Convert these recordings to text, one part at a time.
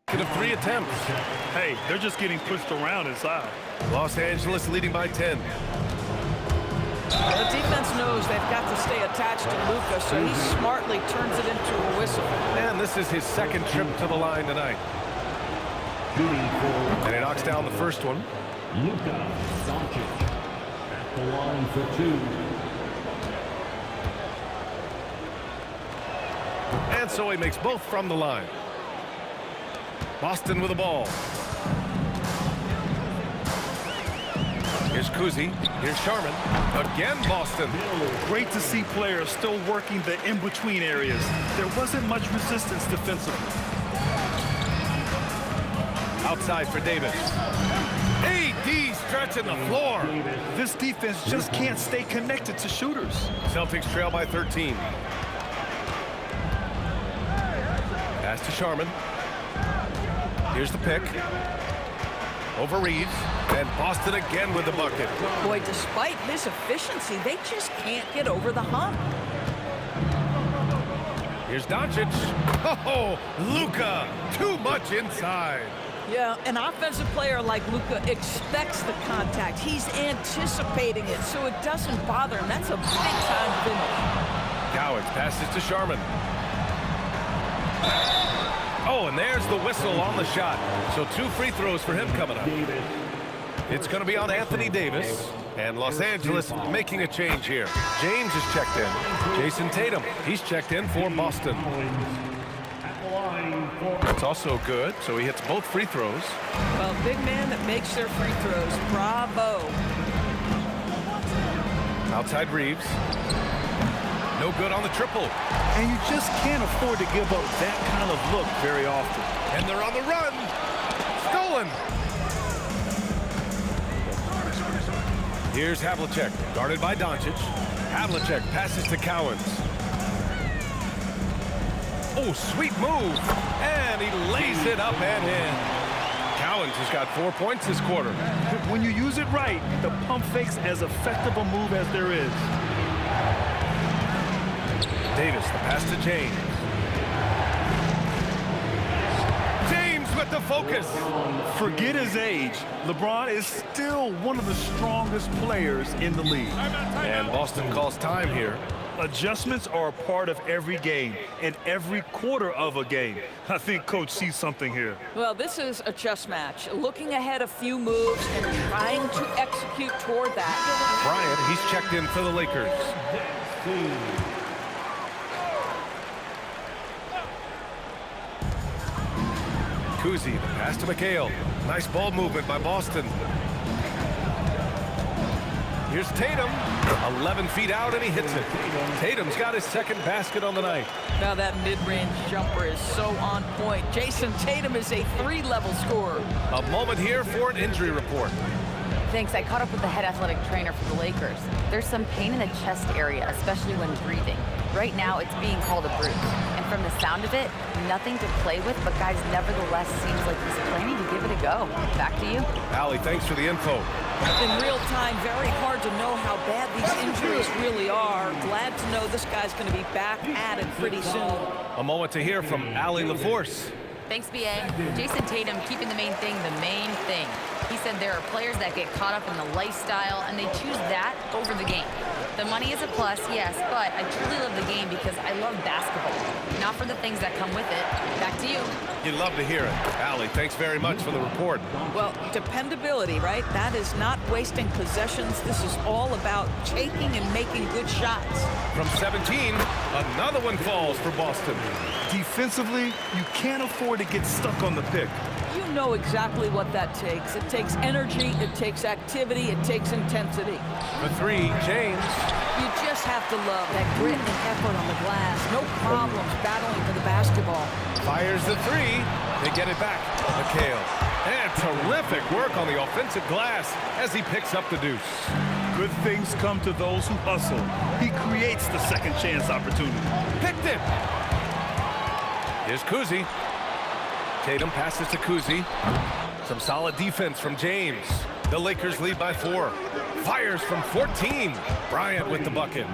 Of 3 attempts. Hey, they're just getting pushed around inside. Los Angeles leading by 10. The defense knows they've got to stay attached to Luka, so he smartly turns it into a whistle. And this is his second trip to the line tonight. And he knocks down the first one. Luka at the line for 2. And so he makes both from the line. Boston with the ball. Here's Kuzi. Here's Sharman. Again, Boston. Great to see players still working the in-between areas. There wasn't much resistance defensively. Outside for Davis. AD stretching the floor. This defense just can't stay connected to shooters. Celtics trail by 13. Pass to Sharman. Here's the pick. Over Reeves. And Boston again with the bucket. Boy, despite his efficiency, they just can't get over the hump. Here's Doncic. Oh, Luka. Too much inside. Yeah, an offensive player like Luka expects the contact. He's anticipating it, so it doesn't bother him. That's a big-time finish. Cowens passes to Sharman. Oh, and there's the whistle on the shot. So 2 free throws for him coming up. It's going to be on Anthony Davis. And Los Angeles making a change here. James is checked in. Jason Tatum, he's checked in for Boston. That's also good, so he hits both free throws. Well, big man that makes their free throws. Bravo. Outside Reeves. No good on the triple. And you just can't afford to give up that kind of look very often. And they're on the run. Stolen. Here's Havlicek, guarded by Doncic. Havlicek passes to Cowens. Oh, sweet move. And he lays it up and in. Cowens has got 4 points this quarter. When you use it right, the pump fake's as effective a move as there is. Davis, the pass to James. James with the focus. Forget his age. LeBron is still one of the strongest players in the league. And Boston calls time here. Adjustments are a part of every game and every quarter of a game. I think Coach sees something here. Well, this is a chess match. Looking ahead a few moves and trying to execute toward that. Bryant, he's checked in for the Lakers. Kuzi, the pass to Mchale. Nice ball movement by Boston. Here's Tatum. 11 feet out, and he hits it. Tatum's got his second basket on the night. Now that mid-range jumper is so on point. Jason Tatum is a 3-level scorer. A moment here for an injury report. Thanks. I caught up with the head athletic trainer for the Lakers. There's some pain in the chest area, especially when breathing. Right now, it's being called a bruise. And from the sound of it, nothing to play with, but guys, nevertheless, seems like he's planning to give it a go. Back to you. Allie, thanks for the info. In real time, very hard to know how bad these injuries really are. Glad to know this guy's going to be back at it pretty soon. A moment to hear from Allie LaForce. Thanks, BA. Jason Tatum keeping the main thing the main thing. He said there are players that get caught up in the lifestyle, and they choose that over the game. The money is a plus, yes, but I truly love the game because I love basketball, not for the things that come with it. Back to you. You'd love to hear it. Allie, thanks very much for the report. Well, dependability, right? That is not wasting possessions. This is all about taking and making good shots. From 17, another one falls for Boston. Defensively, you can't afford to get stuck on the pick. You know exactly what that takes. It takes energy, it takes activity, it takes intensity. For 3, James. You just have to love that grit and effort on the glass. No problems battling for the basketball. Fires the 3. They get it back. Mchale. And terrific work on the offensive glass as he picks up the deuce. Good things come to those who hustle. He creates the second chance opportunity. Picked it. Here's Kuzi. Tatum passes to Kuzi. Some solid defense from James. The Lakers lead by 4. Fires from 14. Bryant with the bucket.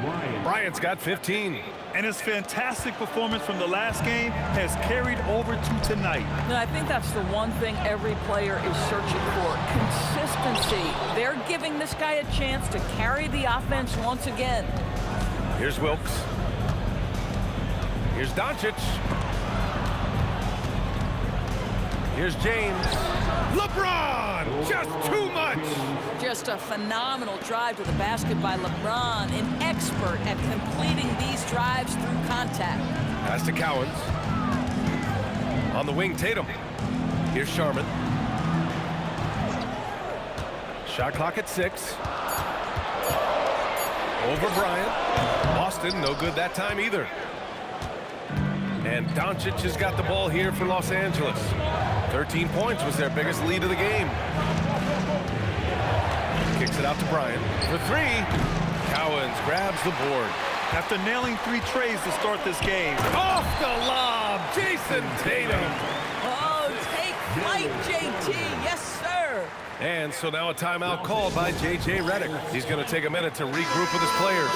Bryant's got 15. And his fantastic performance from the last game has carried over to tonight. And I think that's the one thing every player is searching for, consistency. They're giving this guy a chance to carry the offense once again. Here's Wilkes. Here's Doncic. Here's James. LeBron! Just too much! Just a phenomenal drive to the basket by LeBron, an expert at completing these drives through contact. Pass to Cowens. On the wing, Tatum. Here's Sharman. Shot clock at 6. Over Bryant. Boston, no good that time either. And Doncic has got the ball here for Los Angeles. 13 points was their biggest lead of the game. Kicks it out to Bryant for 3. Cowens grabs the board. After nailing 3 trays to start this game. Off the lob, Jason Tatum. Oh, take flight, JT. Yes, sir. And so now a timeout called by J.J. Redick. He's going to take a minute to regroup with his players.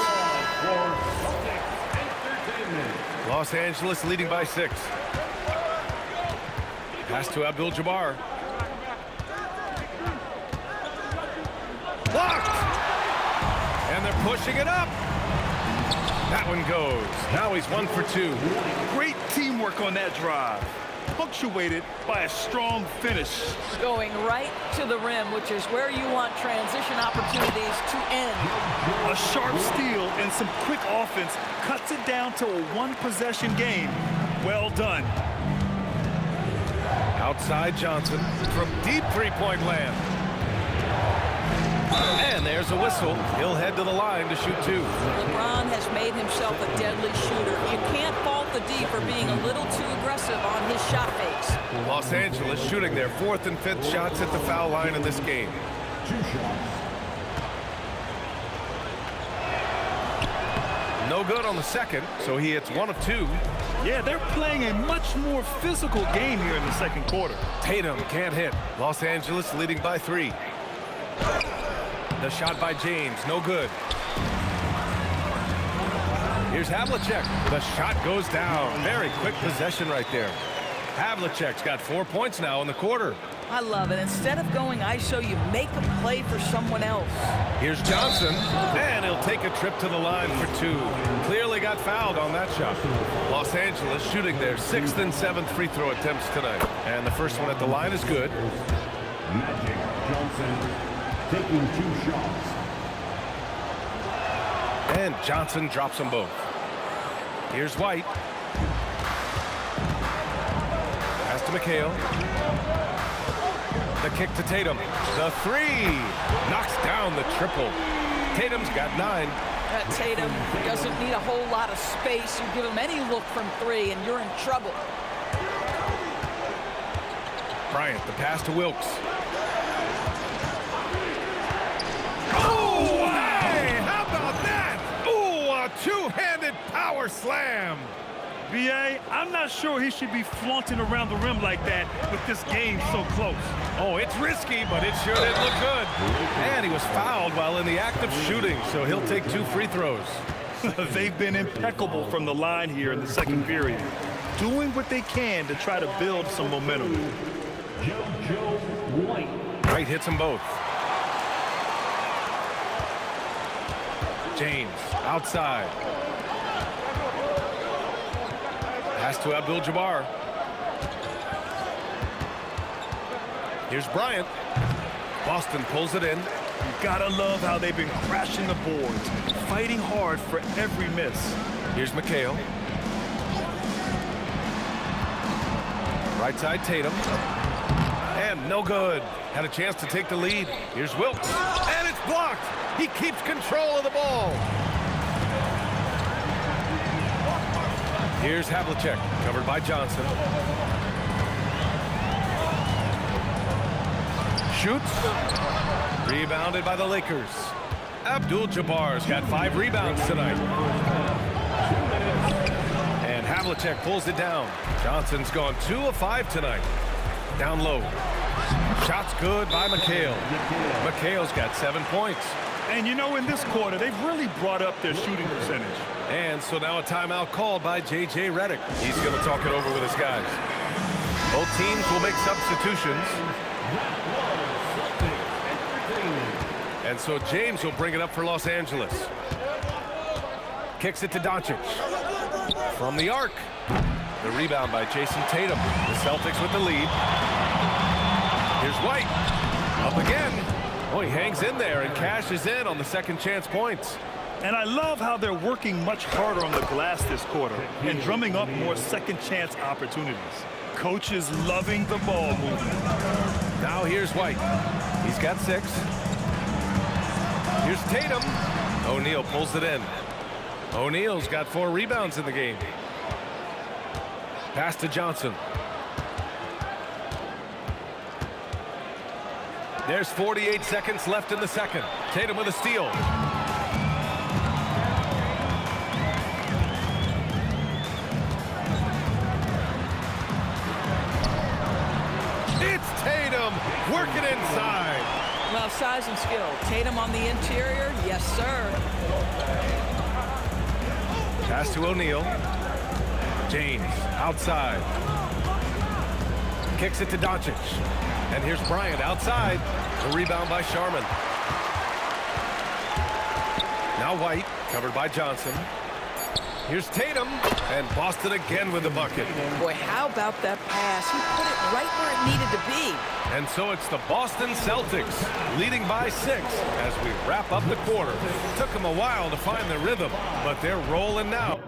Los Angeles leading by 6. Pass to Abdul-Jabbar. Blocked! And they're pushing it up. That one goes. Now he's 1 for 2. Great teamwork on that drive. Punctuated by a strong finish. Going right to the rim, which is where you want transition opportunities to end. A sharp steal and some quick offense cuts it down to a 1-possession game. Well done. Outside Johnson from deep three-point land. And there's a whistle. He'll head to the line to shoot 2. LeBron has made himself a deadly shooter. You can't fault the D for being a little too aggressive on his shot fakes. Los Angeles shooting their 4th and 5th shots at the foul line in this game. 2 shots. No good on the second, so he hits 1 of 2. Yeah, they're playing a much more physical game here in the second quarter. Tatum can't hit. Los Angeles leading by 3. The shot by James, no good. Here's Havlicek. The shot goes down. Very quick possession right there. Havlicek's got 4 points now in the quarter. I love it. Instead of going ISO, you make a play for someone else. Here's Johnson, and he'll take a trip to the line for 2. Clearly got fouled on that shot. Los Angeles shooting their 6th and 7th free throw attempts tonight. And the first one at the line is good. Magic Johnson taking 2 shots. And Johnson drops them both. Here's White. Pass to Mchale. The kick to Tatum. The 3. Knocks down the triple. Tatum's got 9. Tatum doesn't need a whole lot of space. You give him any look from 3 and you're in trouble. Bryant, the pass to Wilkes. Oh, hey, how about that? Ooh, a two-handed power slam. B.A., I'm not sure he should be flaunting around the rim like that with this game so close. Oh, it's risky, but it sure didn't look good. And he was fouled while in the act of shooting, so he'll take 2 free throws. They've been impeccable from the line here in the second period, doing what they can to try to build some momentum. JoJo White. White hits them both. James, outside. Pass to Abdul-Jabbar. Here's Bryant. Boston pulls it in. You gotta love how they've been crashing the boards, fighting hard for every miss. Here's Mchale. Right side Tatum. And no good. Had a chance to take the lead. Here's Wilkes. And it's blocked. He keeps control of the ball. Here's Havlicek, covered by Johnson. Shoots. Rebounded by the Lakers. Abdul-Jabbar's got 5 rebounds tonight. And Havlicek pulls it down. Johnson's gone 2 of 5 tonight. Down low. Shot's good by Mchale. Mchale's got 7 points. And you know, in this quarter, they've really brought up their shooting percentage. And so now a timeout called by J.J. Redick. He's going to talk it over with his guys. Both teams will make substitutions. And so James will bring it up for Los Angeles. Kicks it to Doncic. From the arc. The rebound by Jason Tatum. The Celtics with the lead. Here's White. Up again. Oh, he hangs in there and cashes in on the second chance points. And I love how they're working much harder on the glass this quarter and drumming up more second chance opportunities. Coach is loving the ball movement. Now here's White. He's got 6. Here's Tatum. O'Neal pulls it in. O'Neal's got 4 rebounds in the game. Pass to Johnson. There's 48 seconds left in the second. Tatum with a steal. It's Tatum working inside. Well, size and skill. Tatum on the interior. Yes, sir. Pass to O'Neal. James outside. Kicks it to Doncic. And here's Bryant outside. The rebound by Sharman. Now White, covered by Johnson. Here's Tatum, and Boston again with the bucket. Boy, how about that pass? He put it right where it needed to be. And so it's the Boston Celtics leading by 6 as we wrap up the quarter. Took them a while to find their rhythm, but they're rolling now.